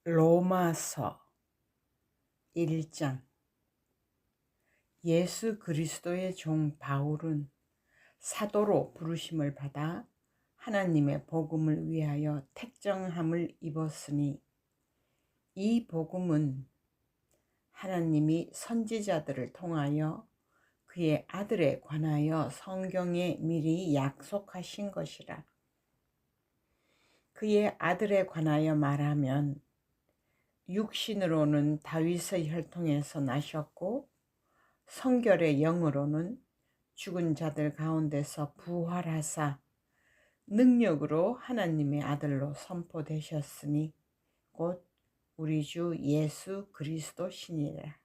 로마서 1장. 예수 그리스도의 종 바울은 사도로 부르심을 받아 하나님의 복음을 위하여 택정함을 입었으니, 이 복음은 하나님이 선지자들을 통하여 그의 아들에 관하여 성경에 미리 약속하신 것이라. 그의 아들에 관하여 말하면 육신으로는 다윗의 혈통에서 나셨고, 성결의 영으로는 죽은 자들 가운데서 부활하사 능력으로 하나님의 아들로 선포되셨으니 곧 우리 주 예수 그리스도시니라.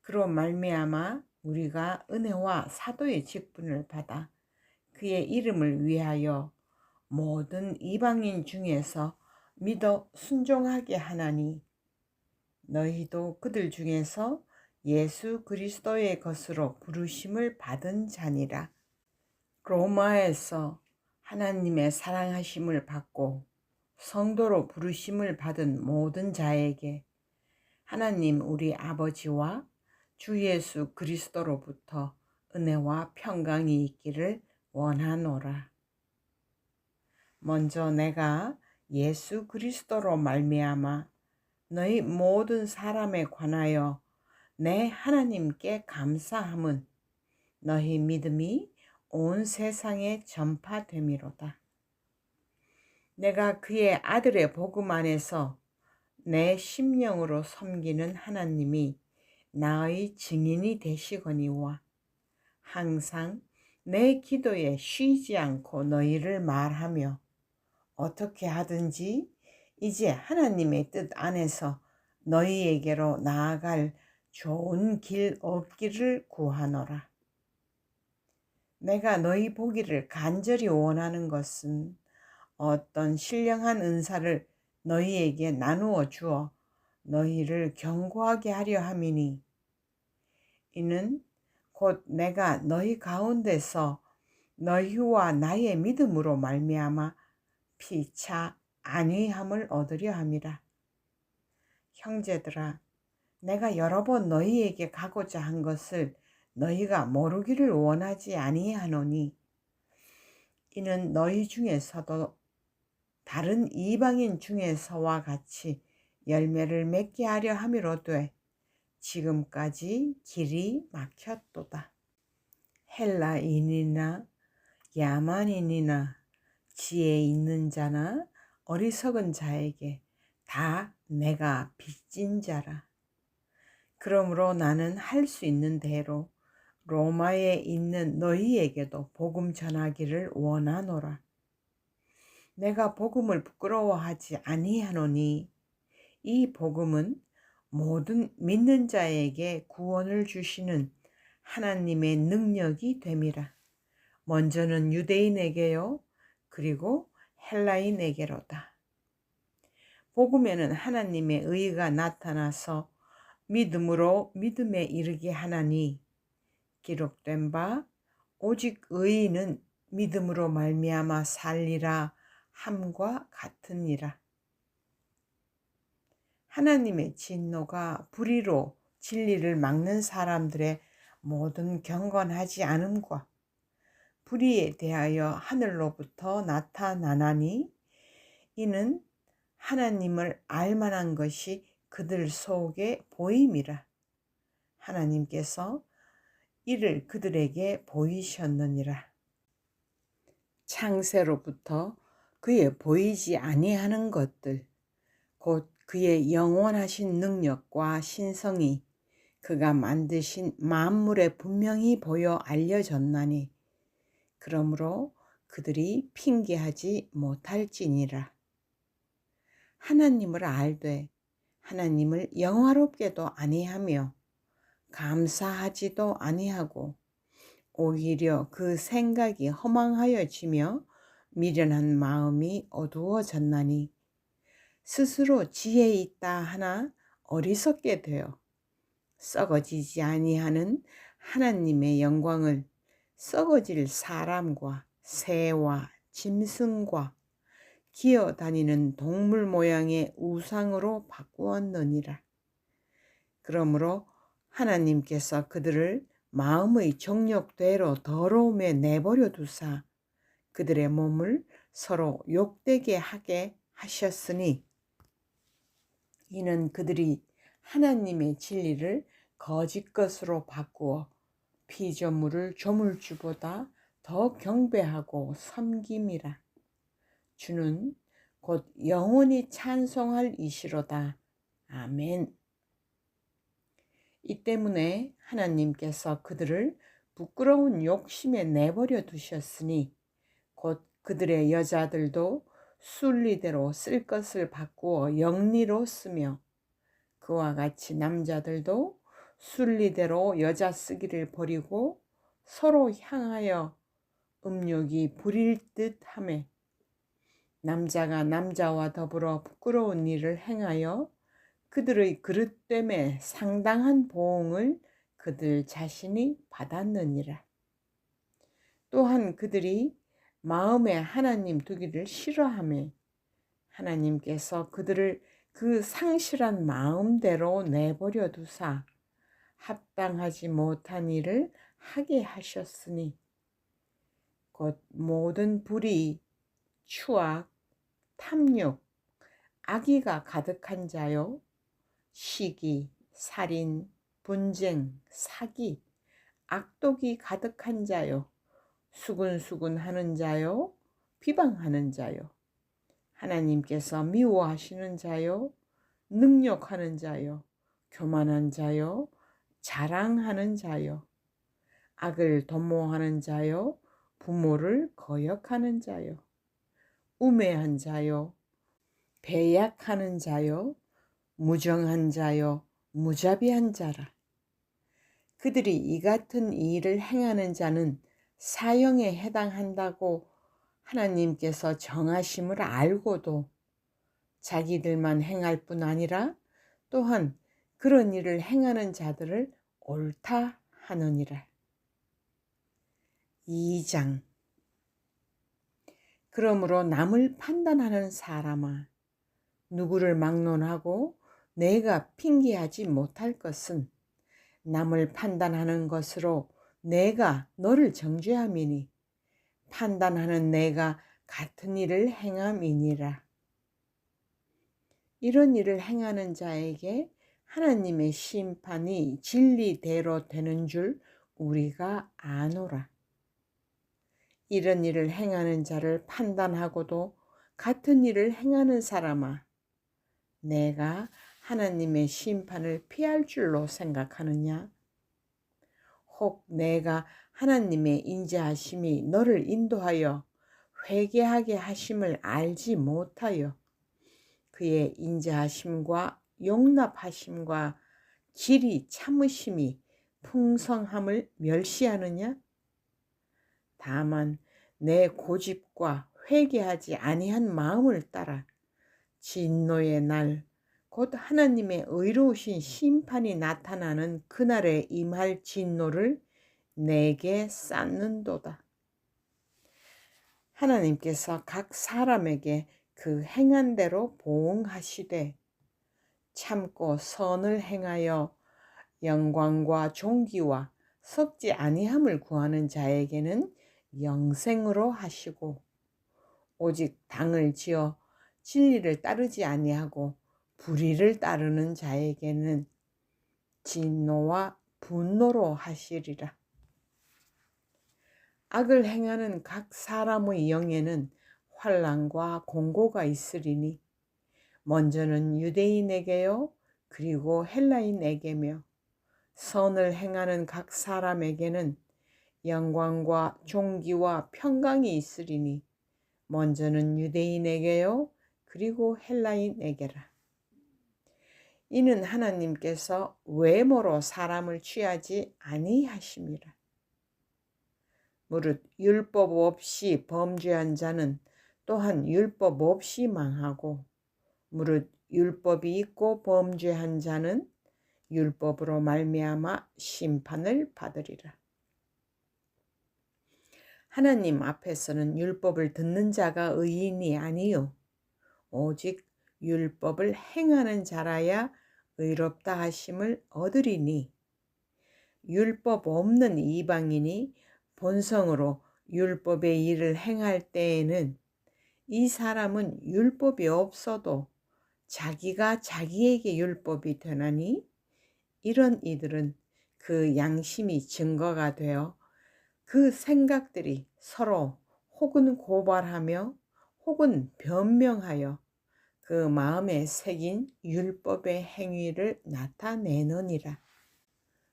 그로 말미암아 우리가 은혜와 사도의 직분을 받아 그의 이름을 위하여 모든 이방인 중에서 믿어 순종하게 하나니, 너희도 그들 중에서 예수 그리스도의 것으로 부르심을 받은 자니라. 로마에서 하나님의 사랑하심을 받고 성도로 부르심을 받은 모든 자에게 하나님 우리 아버지와 주 예수 그리스도로부터 은혜와 평강이 있기를 원하노라. 먼저 내가 예수 그리스도로 말미암아 너희 모든 사람에 관하여 내 하나님께 감사함은 너희 믿음이 온 세상에 전파됨이로다. 내가 그의 아들의 복음 안에서 내 심령으로 섬기는 하나님이 나의 증인이 되시거니와, 항상 내 기도에 쉬지 않고 너희를 말하며 어떻게 하든지 이제 하나님의 뜻 안에서 너희에게로 나아갈 좋은 길 없기를 구하노라. 내가 너희 보기를 간절히 원하는 것은 어떤 신령한 은사를 너희에게 나누어 주어 너희를 견고하게 하려 함이니, 이는 곧 내가 너희 가운데서 너희와 나의 믿음으로 말미암아 피차 안위함을 얻으려 함이라. 형제들아, 내가 여러 번 너희에게 가고자 한 것을 너희가 모르기를 원하지 아니하노니, 이는 너희 중에서도 다른 이방인 중에서와 같이 열매를 맺게 하려 함이로되 지금까지 길이 막혔도다. 헬라인이나 야만인이나 지혜 있는 자나 어리석은 자에게 다 내가 빚진 자라. 그러므로 나는 할 수 있는 대로 로마에 있는 너희에게도 복음 전하기를 원하노라. 내가 복음을 부끄러워하지 아니하노니, 이 복음은 모든 믿는 자에게 구원을 주시는 하나님의 능력이 됨이라. 먼저는 유대인에게요, 그리고 헬라인에게로다. 복음에는 하나님의 의가 나타나서 믿음으로 믿음에 이르게 하나니, 기록된 바 오직 의인은 믿음으로 말미암아 살리라 함과 같으니라. 하나님의 진노가 불의로 진리를 막는 사람들의 모든 경건하지 않음과 불의에 대하여 하늘로부터 나타나나니, 이는 하나님을 알만한 것이 그들 속에 보임이라. 하나님께서 이를 그들에게 보이셨느니라. 창세로부터 그의 보이지 아니하는 것들, 곧 그의 영원하신 능력과 신성이 그가 만드신 만물에 분명히 보여 알려졌나니, 그러므로 그들이 핑계하지 못할지니라. 하나님을 알되 하나님을 영화롭게도 아니하며 감사하지도 아니하고 오히려 그 생각이 허망하여지며 미련한 마음이 어두워졌나니, 스스로 지혜 있다 하나 어리석게 되어 썩어지지 아니하는 하나님의 영광을 썩어질 사람과 새와 짐승과 기어다니는 동물 모양의 우상으로 바꾸었느니라. 그러므로 하나님께서 그들을 마음의 정욕대로 더러움에 내버려 두사 그들의 몸을 서로 욕되게 하게 하셨으니 이는 그들이 하나님의 진리를 거짓 것으로 바꾸어 피조물을 조물주보다 더 경배하고 섬김이라. 주는 곧 영원히 찬송할 이시로다. 아멘. 이 때문에 하나님께서 그들을 부끄러운 욕심에 내버려 두셨으니 곧 그들의 여자들도 순리대로 쓸 것을 바꾸어 영리로 쓰며 그와 같이 남자들도 순리대로 여자 쓰기를 버리고 서로 향하여 음욕이 부릴 듯 하매 남자가 남자와 더불어 부끄러운 일을 행하여 그들의 그릇됨에 상당한 보응을 그들 자신이 받았느니라. 또한 그들이 마음에 하나님 두기를 싫어하며 하나님께서 그들을 그 상실한 마음대로 내버려 두사 합당하지 못한 일을 하게 하셨으니 곧 모든 불의, 추악, 탐욕, 악의가 가득한 자요 시기, 살인, 분쟁, 사기, 악독이 가득한 자요 수근수근하는 자요 비방하는 자요 하나님께서 미워하시는 자요 능욕하는 자요 교만한 자요 자랑하는 자요 악을 도모하는 자요 부모를 거역하는 자요 우매한 자요 배약하는 자요 무정한 자요 무자비한 자라. 그들이 이 같은 일을 행하는 자는 사형에 해당한다고 하나님께서 정하심을 알고도 자기들만 행할 뿐 아니라 또한 그런 일을 행하는 자들을 옳다 하느니라. 2장. 그러므로 남을 판단하는 사람아, 누구를 막론하고 내가 핑계하지 못할 것은 남을 판단하는 것으로 내가 너를 정죄함이니 판단하는 내가 같은 일을 행함이니라. 이런 일을 행하는 자에게 하나님의 심판이 진리대로 되는 줄 우리가 아노라. 이런 일을 행하는 자를 판단하고도 같은 일을 행하는 사람아, 내가 하나님의 심판을 피할 줄로 생각하느냐? 혹 내가 하나님의 인자하심이 너를 인도하여 회개하게 하심을 알지 못하여 그의 인자하심과 용납하심과 길이 참으심이 풍성함을 멸시하느냐? 다만 내 고집과 회개하지 아니한 마음을 따라 진노의 날 곧 하나님의 의로우신 심판이 나타나는 그날에 임할 진노를 내게 쌓는도다. 하나님께서 각 사람에게 그 행한 대로 보응하시되 참고 선을 행하여 영광과 존귀와 썩지 아니함을 구하는 자에게는 영생으로 하시고 오직 당을 지어 진리를 따르지 아니하고 불의를 따르는 자에게는 진노와 분노로 하시리라. 악을 행하는 각 사람의 영에는 환난과 공고가 있으리니 먼저는 유대인에게요 그리고 헬라인에게며 선을 행하는 각 사람에게는 영광과 존귀와 평강이 있으리니 먼저는 유대인에게요 그리고 헬라인에게라. 이는 하나님께서 외모로 사람을 취하지 아니하심이라. 무릇 율법 없이 범죄한 자는 또한 율법 없이 망하고 무릇 율법이 있고 범죄한 자는 율법으로 말미암아 심판을 받으리라. 하나님 앞에서는 율법을 듣는 자가 의인이 아니요 오직 율법을 행하는 자라야 의롭다 하심을 얻으리니 율법 없는 이방인이 본성으로 율법의 일을 행할 때에는 이 사람은 율법이 없어도 자기가 자기에게 율법이 되나니 이런 이들은 그 양심이 증거가 되어 그 생각들이 서로 혹은 고발하며 혹은 변명하여 그 마음에 새긴 율법의 행위를 나타내느니라.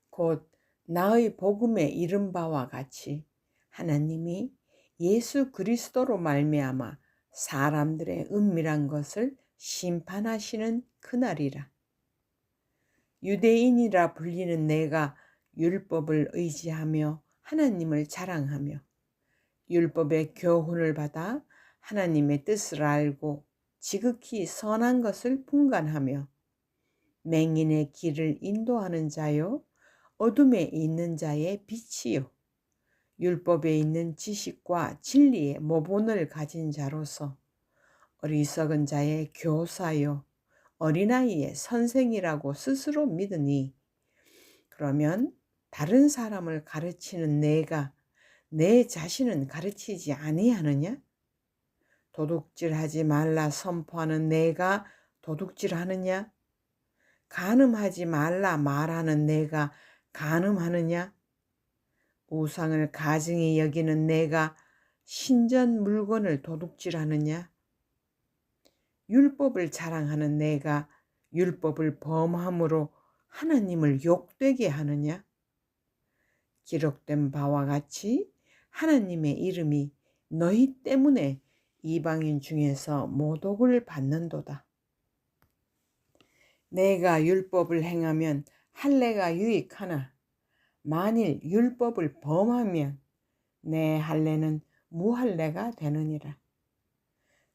곧 나의 복음에 이른 바와 같이 하나님이 예수 그리스도로 말미암아 사람들의 은밀한 것을 심판하시는 그날이라. 유대인이라 불리는 내가 율법을 의지하며 하나님을 자랑하며 율법의 교훈을 받아 하나님의 뜻을 알고 지극히 선한 것을 분간하며 맹인의 길을 인도하는 자요 어둠에 있는 자의 빛이요 율법에 있는 지식과 진리의 모본을 가진 자로서 어리석은 자의 교사요 어린아이의 선생이라고 스스로 믿으니 그러면 다른 사람을 가르치는 내가 내 자신은 가르치지 아니하느냐? 도둑질하지 말라 선포하는 내가 도둑질하느냐? 간음하지 말라 말하는 내가 간음하느냐? 우상을 가증히 여기는 내가 신전 물건을 도둑질하느냐? 율법을 자랑하는 내가 율법을 범함으로 하나님을 욕되게 하느냐? 기록된 바와 같이 하나님의 이름이 너희 때문에 이방인 중에서 모독을 받는도다. 내가 율법을 행하면 할례가 유익하나 만일 율법을 범하면 내 할례는 무할례가 되느니라.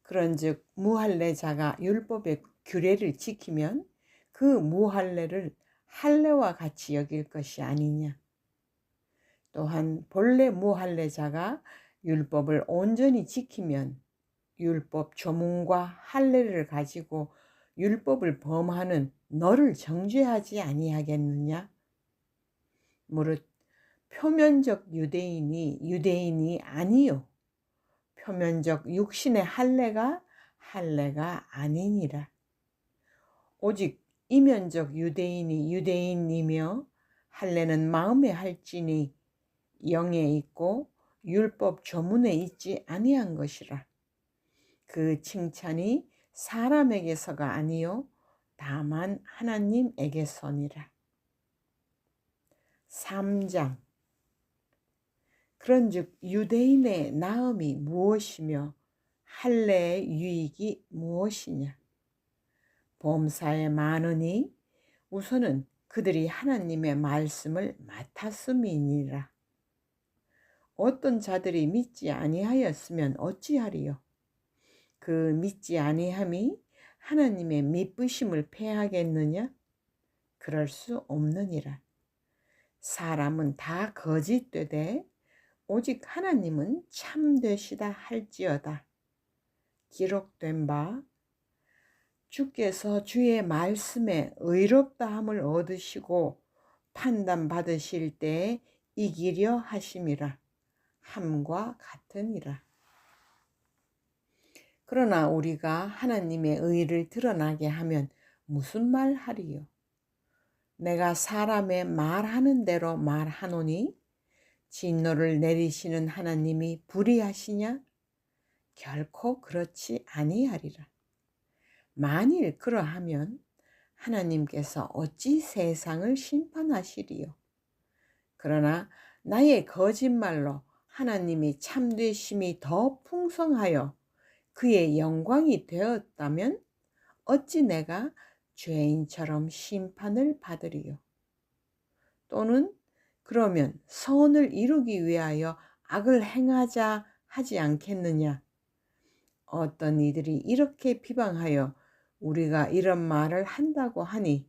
그런즉 무할례자가 율법의 규례를 지키면 그 무할례를 할례와 같이 여길 것이 아니냐. 또한 본래 무할례자가 율법을 온전히 지키면 율법 조문과 할례를 가지고 율법을 범하는 너를 정죄하지 아니하겠느냐? 무릇 표면적 유대인이 아니요 표면적 육신의 할례가 아니니라. 오직 이면적 유대인이 유대인이며 할례는 마음에 할지니 영에 있고 율법 조문에 있지 아니한 것이라. 그 칭찬이 사람에게서가 아니요 다만 하나님에게서니라. 3장. 그런즉 유대인의 나음이 무엇이며 할례의 유익이 무엇이냐? 범사에 많으니 우선은 그들이 하나님의 말씀을 맡았음이니라. 어떤 자들이 믿지 아니하였으면 어찌하리요? 그 믿지 아니함이 하나님의 미쁘심을 패하겠느냐? 그럴 수 없느니라. 사람은 다 거짓되되 오직 하나님은 참되시다 할지어다. 기록된 바 주께서 주의 말씀에 의롭다함을 얻으시고 판단받으실 때에 이기려 하심이라 함과 같으니라. 그러나 우리가 하나님의 의를 드러나게 하면 무슨 말 하리요? 내가 사람의 말하는 대로 말하노니 진노를 내리시는 하나님이 불의하시냐? 결코 그렇지 아니하리라. 만일 그러하면 하나님께서 어찌 세상을 심판하시리요? 그러나 나의 거짓말로 하나님이 참되심이 더 풍성하여 그의 영광이 되었다면 어찌 내가 죄인처럼 심판을 받으리요? 또는 그러면 선을 이루기 위하여 악을 행하자 하지 않겠느냐? 어떤 이들이 이렇게 비방하여 우리가 이런 말을 한다고 하니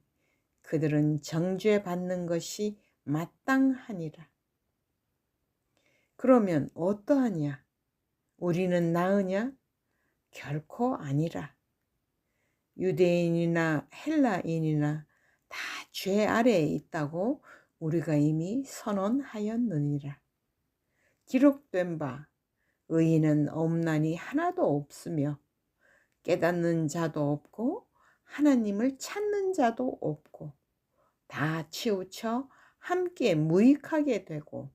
그들은 정죄받는 것이 마땅하니라. 그러면 어떠하냐? 우리는 나으냐? 결코 아니라. 유대인이나 헬라인이나 다 죄 아래에 있다고 우리가 이미 선언하였느니라. 기록된 바 의인은 없나니 하나도 없으며 깨닫는 자도 없고 하나님을 찾는 자도 없고 다 치우쳐 함께 무익하게 되고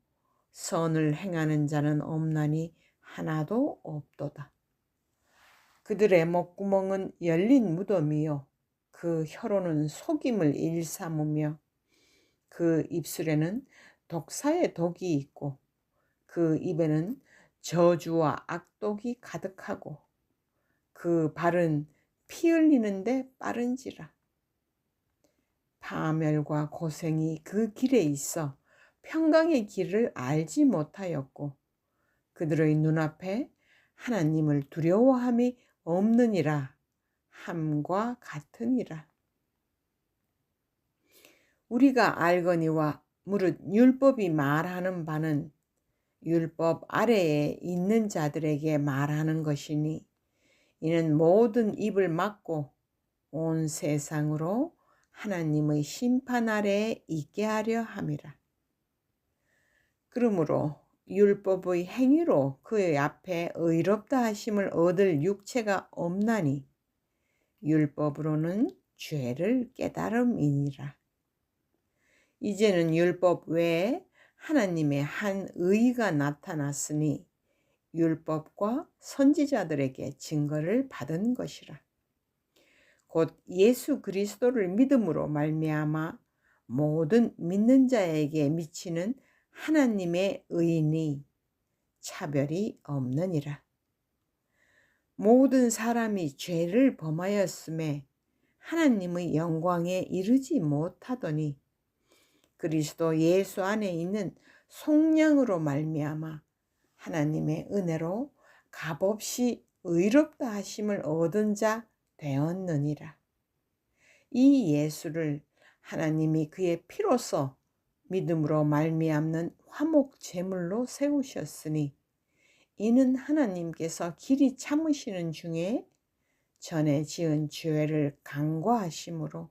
선을 행하는 자는 없나니 하나도 없도다. 그들의 목구멍은 열린 무덤이요 그 혀로는 속임을 일삼으며 그 입술에는 독사의 독이 있고 그 입에는 저주와 악독이 가득하고 그 발은 피 흘리는데 빠른지라. 파멸과 고생이 그 길에 있어 평강의 길을 알지 못하였고 그들의 눈앞에 하나님을 두려워함이 없느니라 함과 같으니라. 우리가 알거니와 무릇 율법이 말하는 바는 율법 아래에 있는 자들에게 말하는 것이니 이는 모든 입을 막고 온 세상으로 하나님의 심판 아래에 있게 하려 함이라. 그러므로 율법의 행위로 그의 앞에 의롭다 하심을 얻을 육체가 없나니 율법으로는 죄를 깨달음이니라. 이제는 율법 외에 하나님의 한 의가 나타났으니 율법과 선지자들에게 증거를 받은 것이라. 곧 예수 그리스도를 믿음으로 말미암아 모든 믿는 자에게 미치는 하나님의 의니 차별이 없느니라. 모든 사람이 죄를 범하였음에 하나님의 영광에 이르지 못하더니 그리스도 예수 안에 있는 속량으로 말미암아 하나님의 은혜로 값없이 의롭다 하심을 얻은 자 되었느니라. 이 예수를 하나님이 그의 피로써 믿음으로 말미암는 화목 제물로 세우셨으니 이는 하나님께서 길이 참으시는 중에 전에 지은 죄를 간과하심으로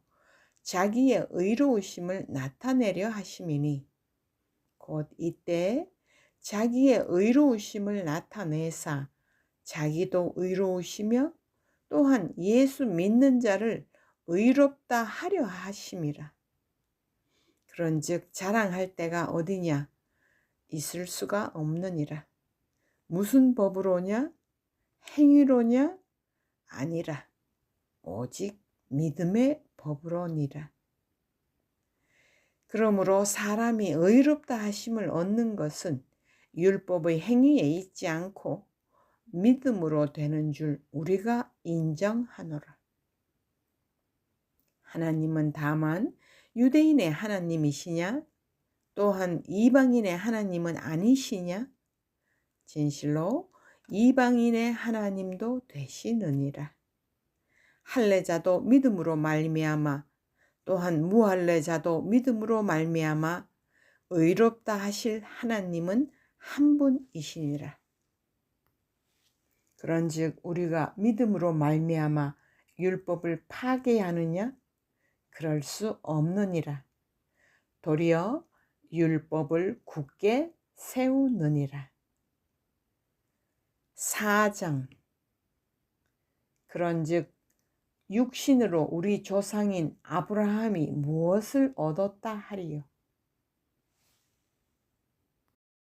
자기의 의로우심을 나타내려 하심이니 곧 이때 자기의 의로우심을 나타내사 자기도 의로우시며 또한 예수 믿는 자를 의롭다 하려 하심이라. 그런즉 자랑할 데가 어디냐? 있을 수가 없느니라. 무슨 법으로냐? 행위로냐? 아니라 오직 믿음의 법으로니라. 그러므로 사람이 의롭다 하심을 얻는 것은 율법의 행위에 있지 않고 믿음으로 되는 줄 우리가 인정하노라. 하나님은 다만 유대인의 하나님이시냐? 또한 이방인의 하나님은 아니시냐? 진실로 이방인의 하나님도 되시느니라. 할례자도 믿음으로 말미암아 또한 무할례자도 믿음으로 말미암아 의롭다 하실 하나님은 한 분이시니라. 그런즉 우리가 믿음으로 말미암아 율법을 파괴하느냐? 그럴 수 없느니라. 도리어 율법을 굳게 세우느니라. 4장. 그런즉 육신으로 우리 조상인 아브라함이 무엇을 얻었다 하리요?